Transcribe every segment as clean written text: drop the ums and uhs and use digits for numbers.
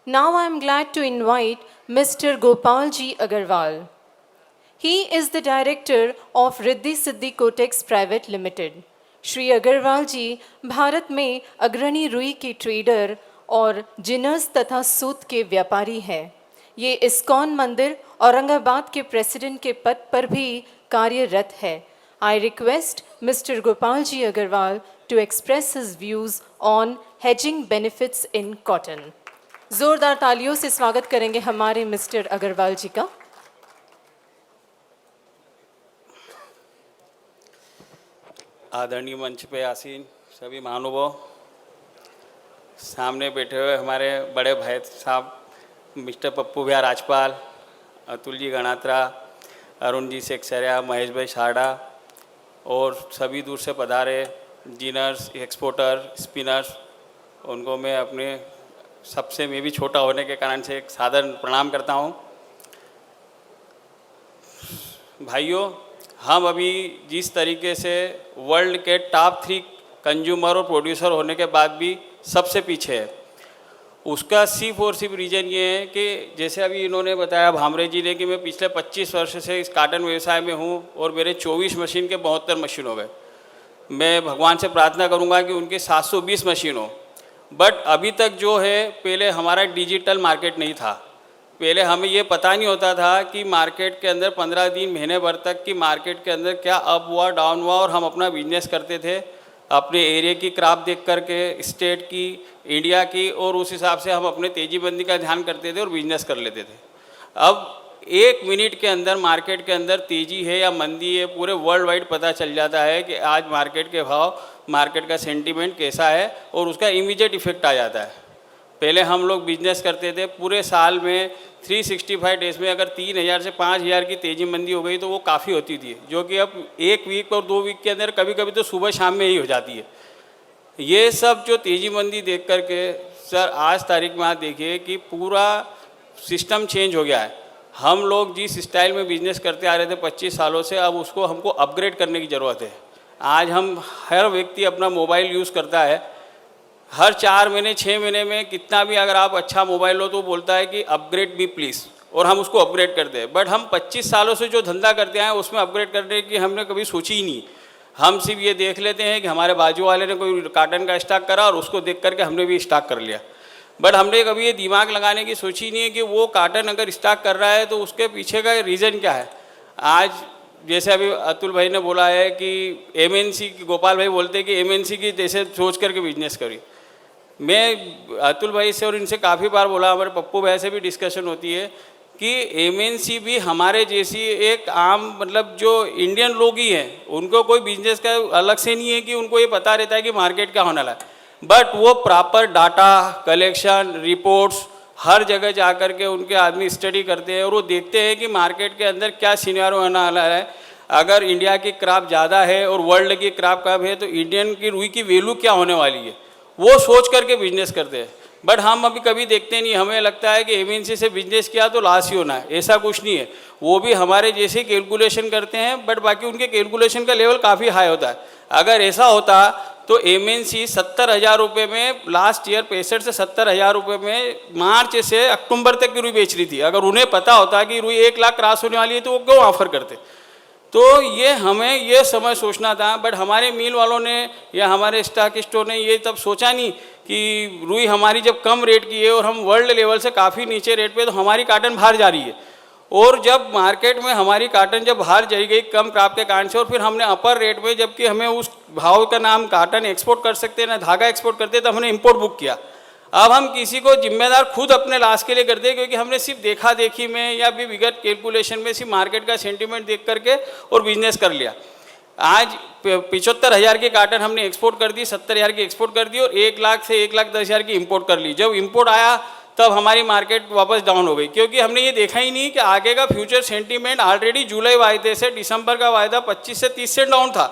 Now I am glad to invite Mr. Gopalji Agarwal. He is the director of Riddhi Siddhi Cotex Private Limited. Shri Agarwal जी भारत में अग्रणी रुई के trader और ginners तथा सूत के व्यापारी हैं। ये इस्कॉन मंदिर औरंगाबाद के प्रेसिडेंट के पद पर भी कार्यरत है। I request mister Gopal ji Agarwal to express his views on hedging benefits in cotton. जोरदार तालियों से स्वागत करेंगे हमारे मिस्टर अग्रवाल जी का। आदरणीय मंच पे आसीन सभी महानुभाव, सामने बैठे हुए हमारे बड़े भाई साहब मिस्टर पप्पू भैया राजपाल, अतुल जी गणात्रा, अरुण जी सेक्सरिया, महेश भाई शारदा और सभी दूर से पधारे जिनर्स, एक्सपोर्टर, स्पिनर्स, उनको मैं अपने सबसे मैं भी छोटा होने के कारण से एक सादर प्रणाम करता हूँ। भाइयों, हम अभी जिस तरीके से वर्ल्ड के टॉप 3 कंज्यूमर और प्रोड्यूसर होने के बाद भी सबसे पीछे है, उसका सिर्फ और सिर्फ रीज़न ये है कि जैसे अभी इन्होंने बताया भामरे जी ने कि मैं पिछले 25 वर्ष से इस कॉटन व्यवसाय में हूँ और मेरे 24 मशीन के 72 मशीन हो गए। मैं भगवान से प्रार्थना करूँगा कि उनके 720 मशीन हो। बट अभी तक जो है, पहले हमारा डिजिटल मार्केट नहीं था। पहले हमें ये पता नहीं होता था कि मार्केट के अंदर 15 दिन महीने भर तक की मार्केट के अंदर क्या अप हुआ डाउन हुआ, और हम अपना बिजनेस करते थे अपने एरिया की क्राफ्ट देख करके, स्टेट की, इंडिया की, और उस हिसाब से हम अपने तेजी बंदी का ध्यान करते थे और बिजनेस कर लेते थे। अब 1 मिनट के अंदर मार्केट के अंदर तेजी है या मंदी है, पूरे वर्ल्ड वाइड पता चल जाता है कि आज मार्केट के भाव, मार्केट का सेंटीमेंट कैसा है, और उसका इमीडिएट इफेक्ट आ जाता है। पहले हम लोग बिजनेस करते थे, पूरे साल में 365 डेज़ में अगर 3000 से 5000 की तेजी मंदी हो गई तो वो काफ़ी होती थी, जो कि अब 1 वीक और 2 वीक के अंदर कभी कभी तो सुबह शाम में ही हो जाती है। ये सब जो तेजी मंदी देख करके सर, आज तारीख में आप देखिए कि पूरा सिस्टम चेंज हो गया है। हम लोग जिस स्टाइल में बिजनेस करते आ रहे थे 25 सालों से, अब उसको हमको अपग्रेड करने की ज़रूरत है। आज हम हर व्यक्ति अपना मोबाइल यूज़ करता है, हर 4 महीने 6 महीने में कितना भी अगर आप अच्छा मोबाइल लो तो बोलता है कि अपग्रेड मी प्लीज़, और हम उसको अपग्रेड करते हैं। बट हम 25 सालों से जो धंधा करते हैं उसमें अपग्रेड करने की हमने कभी सोची ही नहीं। हम सिर्फ ये देख लेते हैं कि हमारे बाजू वाले ने कोई कॉटन का स्टॉक करा और उसको देख करके हमने भी स्टॉक कर लिया। बट हमने कभी ये दिमाग लगाने की सोची नहीं है कि वो कॉटन अगर स्टॉक कर रहा है तो उसके पीछे का रीज़न क्या है। आज जैसे अभी अतुल भाई ने बोला है कि MNC की, गोपाल भाई बोलते हैं कि MNC की जैसे सोच करके बिजनेस करी। मैं अतुल भाई से और इनसे काफ़ी बार बोला, हमारे पप्पू भाई से भी डिस्कशन होती है कि MNC भी हमारे जैसी एक आम, मतलब जो इंडियन लोग ही हैं, उनको कोई बिजनेस का अलग से नहीं है कि उनको ये पता रहता है कि मार्केट क्या होने वाला है। बट वो प्रॉपर डाटा कलेक्शन, रिपोर्ट्स हर जगह जा कर के उनके आदमी स्टडी करते हैं और वो देखते हैं कि मार्केट के अंदर क्या सिनेरियो होने वाला है। अगर इंडिया की क्राफ्ट ज़्यादा है और वर्ल्ड की क्राफ्ट कम है तो इंडियन की रुई की वैल्यू क्या होने वाली है, वो सोच करके बिजनेस करते हैं। बट हम अभी कभी देखते नहीं, हमें लगता है कि MNC से बिजनेस किया तो लॉस ही होना है। ऐसा कुछ नहीं है, वो भी हमारे जैसे कैलकुलेशन करते हैं, बट बाकी उनके कैलकुलेशन का लेवल काफ़ी हाई होता है। अगर ऐसा होता तो MNC 70,000 रुपये में लास्ट ईयर 65 से 70,000 रुपये में मार्च से अक्टूबर तक की रुई बेच रही थी। अगर उन्हें पता होता कि रुई 1 लाख क्रॉस होने वाली है तो वो क्यों ऑफर करते। तो ये हमें ये समय सोचना था। बट हमारे मिल वालों ने या हमारे स्टॉकिस्टों ने ये तब सोचा नहीं कि रुई हमारी जब कम रेट की है और हम वर्ल्ड लेवल से काफ़ी नीचे रेट पे, तो हमारी कॉटन बाहर जा रही है। और जब मार्केट में हमारी कॉटन जब बाहर चली गई कम क्राफ्ट के कारण से, और फिर हमने अपर रेट में, जबकि हमें उस भाव का नाम कॉटन एक्सपोर्ट कर सकते हैं ना धागा एक्सपोर्ट करते, तो हमने इम्पोर्ट बुक किया। अब हम किसी को जिम्मेदार खुद अपने लाश के लिए करते हैं, क्योंकि हमने सिर्फ देखा देखी में या भी विगत कैलकुलेशन में सिर्फ मार्केट का सेंटीमेंट देख करके और बिजनेस कर लिया। आज 75,000 की कॉटन हमने एक्सपोर्ट कर दी, 70,000 की एक्सपोर्ट कर दी और 1 लाख से 1,10,000 की इंपोर्ट कर ली। जब इंपोर्ट आया तब हमारी मार्केट वापस डाउन हो गई, क्योंकि हमने ये देखा ही नहीं कि आगे का फ्यूचर सेंटीमेंट ऑलरेडी जुलाई वायदे से दिसंबर का वायदा 25 से 30% डाउन था।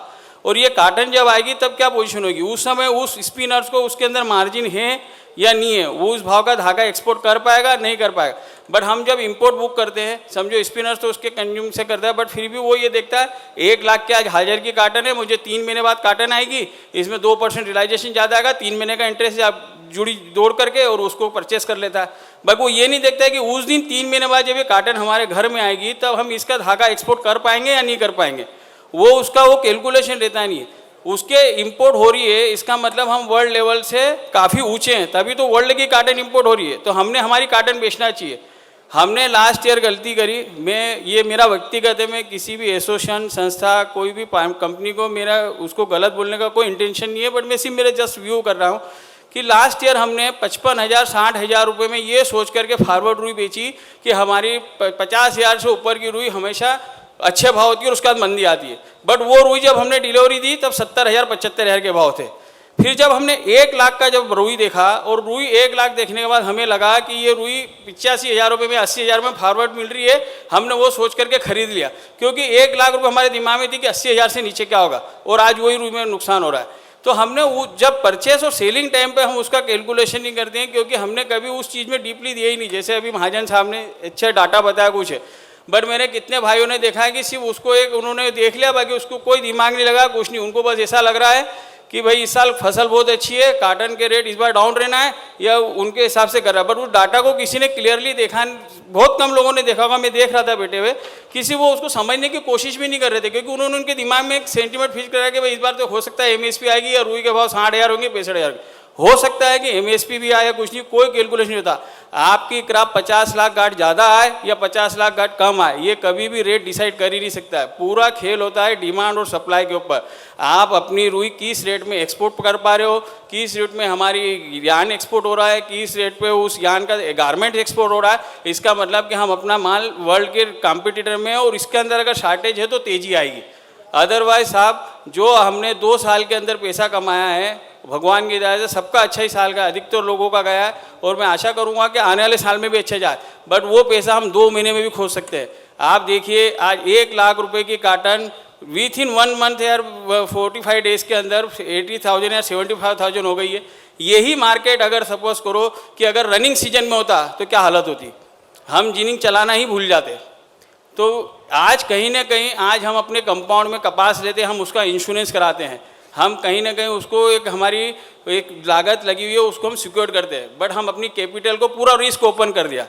और ये कॉटन जब आएगी तब क्या पोजीशन होगी, उस समय उस स्पिनर्स को उसके अंदर मार्जिन है या नहीं है, वो उस भाव का धागा एक्सपोर्ट कर पाएगा नहीं कर पाएगा। बट हम जब इंपोर्ट बुक करते हैं, समझो स्पिनर्स तो उसके कंज्यूम से करता है, बट फिर भी वो ये देखता है 1 लाख के आज 1000 की कॉटन है, मुझे 3 महीने बाद कॉटन आएगी, इसमें 2% रियलाइजेशन ज़्यादा आएगा, 3 महीने का इंटरेस्ट जोड़ करके और उसको परचेस कर लेता है। बट वो ये नहीं देखता है कि उस दिन 3 महीने बाद जब ये काटन हमारे घर में आएगी तब हम इसका धागा एक्सपोर्ट कर पाएंगे या नहीं कर पाएंगे, वो उसका वो कैलकुलेशन रहता नहीं है। उसके इंपोर्ट हो रही है, इसका मतलब हम वर्ल्ड लेवल से काफ़ी ऊंचे हैं, तभी तो वर्ल्ड की काटन इंपोर्ट हो रही है। तो हमने हमारी काटन बेचना चाहिए। हमने लास्ट ईयर गलती करी, ये मेरा व्यक्तिगत है, मैं किसी भी एसोसिएशन संस्था कोई भी कंपनी को मेरा उसको गलत बोलने का कोई इंटेंशन नहीं है, बट मैं सिर्फ मेरे जस्ट व्यू कर रहा हूँ कि लास्ट ईयर हमने 55,000-60,000 रुपये में ये सोच करके फॉरवर्ड रुई बेची कि हमारी 50,000 से ऊपर की रुई हमेशा अच्छे भाव होती है और उसके बाद मंदी आती है। बट वो रुई जब हमने डिलीवरी दी तब 70,000-75,000 के भाव थे। फिर जब हमने 1 लाख का जब रुई देखा और रुई 1 लाख देखने के बाद हमें लगा कि ये रुई 85,000 रुपये में 80,000 में फॉरवर्ड मिल रही है, हमने वो सोच करके खरीद लिया, क्योंकि 1 लाख रुपये हमारे दिमाग में थी कि 80,000 से नीचे क्या होगा, और आज वही रुई में नुकसान हो रहा है। तो हमने वो जब परचेस और सेलिंग टाइम पे हम उसका कैलकुलेशन नहीं करते हैं, क्योंकि हमने कभी उस चीज़ में डीपली दिया ही नहीं। जैसे अभी महाजन साहब ने अच्छा डाटा बताया कुछ है, बट मैंने कितने भाइयों ने देखा है कि सिर्फ उसको एक उन्होंने देख लिया, बाकी उसको कोई दिमाग नहीं लगा, कुछ नहीं। उनको बस ऐसा लग रहा है कि भाई इस साल फसल बहुत अच्छी है, काटन के रेट इस बार डाउन रहना है, या उनके हिसाब से कर रहा है। बट उस डाटा को किसी ने क्लियरली देखा, बहुत कम लोगों ने देखा होगा, मैं देख रहा था बैठे हुए, किसी वो उसको समझने की कोशिश भी नहीं कर रहे थे, क्योंकि उन्होंने उनके दिमाग में एक सेंटीमेंट फिक्स करा कि भाई इस बार तो हो सकता है एमएसपी आएगी या रुई के भाव 60,000 होंगे, 65,000 हो सकता है कि एमएसपी भी आए, कुछ नहीं, कोई कैलकुलेशन नहीं होता। आपकी क्रॉप 50 लाख गांठ ज़्यादा आए या 50 लाख गांठ कम आए, ये कभी भी रेट डिसाइड कर ही नहीं सकता है। पूरा खेल होता है डिमांड और सप्लाई के ऊपर। आप अपनी रुई किस रेट में एक्सपोर्ट कर पा रहे हो, किस रेट में हमारी यान एक्सपोर्ट हो रहा है, किस रेट पे उस यान का गारमेंट एक्सपोर्ट हो रहा है, इसका मतलब कि हम अपना माल वर्ल्ड के कॉम्पिटिटर में हैं, और इसके अंदर अगर शार्टेज है तो तेज़ी आएगी। अदरवाइज साहब, जो हमने 2 साल के अंदर पैसा कमाया है, भगवान की दया से सबका अच्छा ही साल का, अधिकतर लोगों का गया है, और मैं आशा करूंगा कि आने वाले साल में भी अच्छा जाए। बट वो पैसा हम 2 महीने में भी खो सकते हैं। आप देखिए, आज 1 लाख रुपए की काटन विथ इन 1 मंथ यार 45 डेज के अंदर 80,000 या 75,000 हो गई है। यही मार्केट अगर सपोज करो कि अगर रनिंग सीजन में होता तो क्या हालत होती, हम जिनिंग चलाना ही भूल जाते। तो आज कहीं ना कहीं आज हम अपने कंपाउंड में कपास लेते हैं, हम उसका इंश्योरेंस कराते हैं, हम कहीं ना कहीं उसको एक हमारी एक लागत लगी हुई है उसको हम सिक्योर करते हैं, बट हम अपनी कैपिटल को पूरा रिस्क ओपन कर दिया।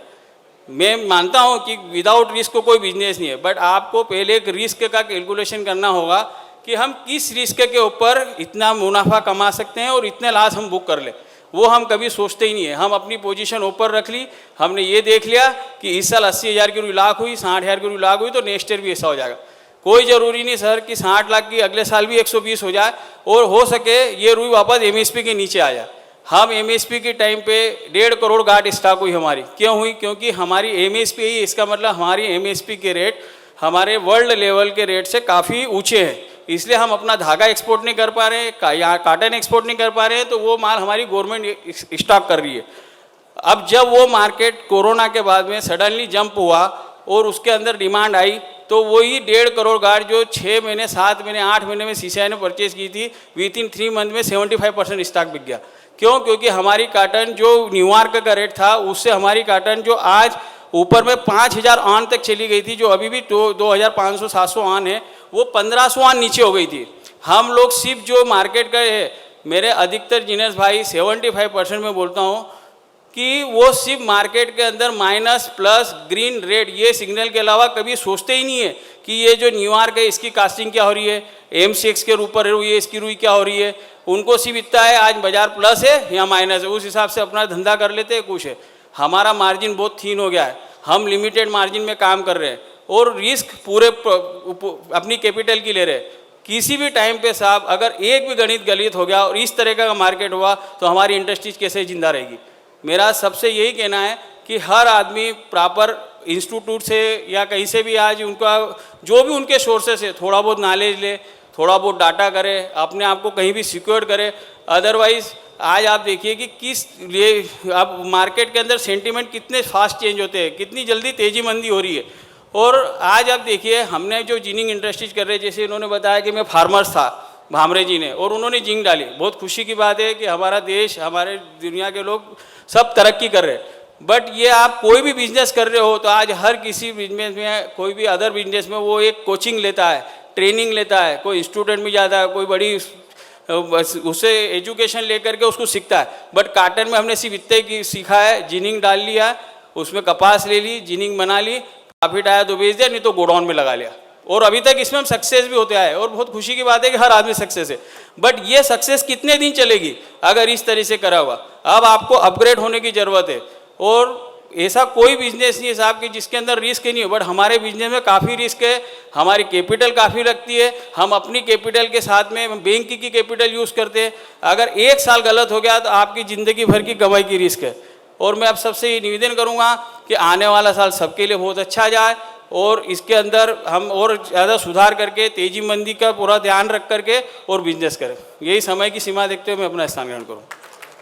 मैं मानता हूं कि विदाउट रिस्क को कोई बिजनेस नहीं है, बट आपको पहले एक रिस्क का कैलकुलेशन करना होगा कि हम किस रिस्क के ऊपर इतना मुनाफा कमा सकते हैं और इतने लॉस हम बुक कर ले। वो हम कभी सोचते ही नहीं है। हम अपनी पोजीशन ऊपर रख ली, हमने ये देख लिया कि इस साल 80,000 की रुई लाख हुई, 60,000 की रुई लाख हुई, तो नेक्स्ट ईयर भी ऐसा हो जाएगा। कोई ज़रूरी नहीं सर कि 60 लाख की अगले साल भी 120 हो जाए, और हो सके ये रुई वापस एमएसपी के नीचे आ जाए। हम एमएसपी के टाइम पे 1.5 करोड़ गांठ स्टॉक हुई हमारी। क्यों हुई? क्योंकि हमारी एमएसपी ही, इसका मतलब हमारी एमएसपी के रेट हमारे वर्ल्ड लेवल के रेट से काफ़ी ऊंचे हैं, इसलिए हम अपना धागा एक्सपोर्ट नहीं कर पा रहे हैं या काटन एक्सपोर्ट नहीं कर पा रहे हैं, तो वो माल हमारी गवर्नमेंट स्टॉक कर रही है। अब जब वो मार्केट कोरोना के बाद में सडनली जंप हुआ और उसके अंदर डिमांड आई, तो वही 1.5 करोड़ गांठ जो 6 महीने 7 महीने 8 महीने में सीसीआई ने परचेज की थी, विद इन 3 मंथ में 75% स्टॉक बिक गया। क्यों? क्योंकि हमारी काटन जो न्यूयॉर्क का रेट था उससे हमारी काटन जो आज ऊपर में 5,000 ऑन तक चली गई थी, जो अभी भी 2,500-700 ऑन है, वो 1,500 ऑन नीचे हो गई थी। हम लोग सिर्फ जो मार्केट का है, मेरे अधिकतर जिनेस भाई 75% में बोलता हूँ कि वो सिर्फ मार्केट के अंदर माइनस प्लस ग्रीन रेड ये सिग्नल के अलावा कभी सोचते ही नहीं है कि ये जो न्यूयॉर्क है इसकी कास्टिंग क्या हो रही है, M6 के ऊपर हुई है इसकी रुई क्या हो रही है। उनको सिर्फ इतना है आज बाजार प्लस है या माइनस है, उस हिसाब से अपना धंधा कर लेते हैं। कुछ है, हमारा मार्जिन बहुत थीन हो गया है, हम लिमिटेड मार्जिन में काम कर रहे हैं और रिस्क पूरे अपनी कैपिटल की ले रहे हैं। किसी भी टाइम पे साहब अगर एक भी गणित गलत हो गया और इस तरह का मार्केट हुआ तो हमारी इंडस्ट्रीज कैसे जिंदा रहेगी। मेरा सबसे यही कहना है कि हर आदमी प्रॉपर इंस्टीट्यूट से या कहीं से भी आज उनका जो भी उनके सोर्सेस है थोड़ा बहुत नॉलेज ले, थोड़ा बहुत डाटा करे, अपने आप को कहीं भी सिक्योर करे। अदरवाइज आज आप देखिए कि किस लिए अब मार्केट के अंदर सेंटीमेंट कितने फास्ट चेंज होते हैं, कितनी जल्दी तेजी मंदी हो रही है। और आज आप देखिए हमने जो जिनिंग इंडस्ट्रीज कर रहे हैं, जैसे इन्होंने बताया कि मैं फार्मर्स था भामरे जी ने, और उन्होंने जिंक डाली। बहुत खुशी की बात है कि हमारा देश, हमारे दुनिया के लोग सब तरक्की कर रहे हैं। बट ये आप कोई भी बिजनेस कर रहे हो तो आज हर किसी बिजनेस में, कोई भी अदर बिजनेस में वो एक कोचिंग लेता है, ट्रेनिंग लेता है, कोई स्टूडेंट भी जाता है, कोई बड़ी बस उससे एजुकेशन लेकर के उसको सीखता है। बट काटन में हमने सिर्फ इतने की सीखा है, जिनिंग डाल लिया, उसमें कपास ले ली, जिनिंग बना ली, प्रॉफिट आया तो बेच दिया, नहीं तो गोडाउन में लगा लिया। और अभी तक इसमें हम सक्सेस भी होते आए और बहुत खुशी की बात है कि हर आदमी सक्सेस है। बट ये सक्सेस कितने दिन चलेगी अगर इस तरह से करा हुआ? अब आपको अपग्रेड होने की ज़रूरत है। और ऐसा कोई बिजनेस नहीं है साहब कि जिसके अंदर रिस्क ही नहीं है, बट हमारे बिजनेस में काफ़ी रिस्क है। हमारी कैपिटल काफ़ी लगती है, हम अपनी कैपिटल के साथ में बैंक की कैपिटल यूज़ करते हैं। अगर एक साल गलत हो गया तो आपकी ज़िंदगी भर की कमाई की रिस्क है। और मैं अब सबसे ये निवेदन करूँगा कि आने वाला साल सबके लिए बहुत अच्छा जाए और इसके अंदर हम और ज़्यादा सुधार करके तेजी मंदी का पूरा ध्यान रख करके और बिजनेस करें। यही समय की सीमा देखते हुए मैं अपना स्थान ग्रहण करूँ।